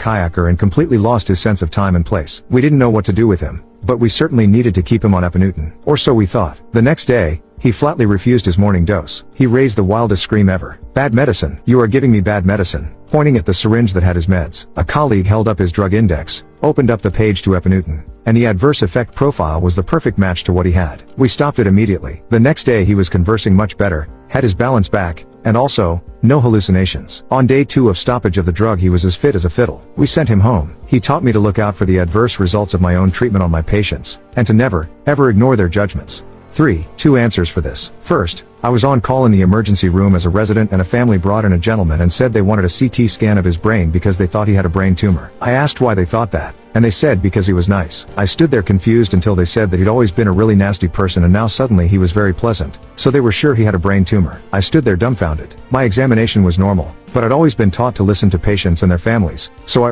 kayaker and completely lost his sense of time and place. We didn't know what to do with him, but we certainly needed to keep him on Epinephrine. Or so we thought. The next day, he flatly refused his morning dose. He raised the wildest scream ever. "Bad medicine. You are giving me bad medicine," pointing at the syringe that had his meds. A colleague held up his drug index, opened up the page to Epinephrine, and the adverse effect profile was the perfect match to what he had. We stopped it immediately. The next day he was conversing much better, had his balance back, and also, no hallucinations. On day 2 of stoppage of the drug he was as fit as a fiddle. We sent him home. He taught me to look out for the adverse results of my own treatment on my patients, and to never, ever ignore their judgments. 2 answers for this. First, I was on call in the emergency room as a resident and a family brought in a gentleman and said they wanted a CT scan of his brain because they thought he had a brain tumor. I asked why they thought that, and they said because he was nice. I stood there confused until they said that he'd always been a really nasty person and now suddenly he was very pleasant, so they were sure he had a brain tumor. I stood there dumbfounded. My examination was normal, but I'd always been taught to listen to patients and their families, so I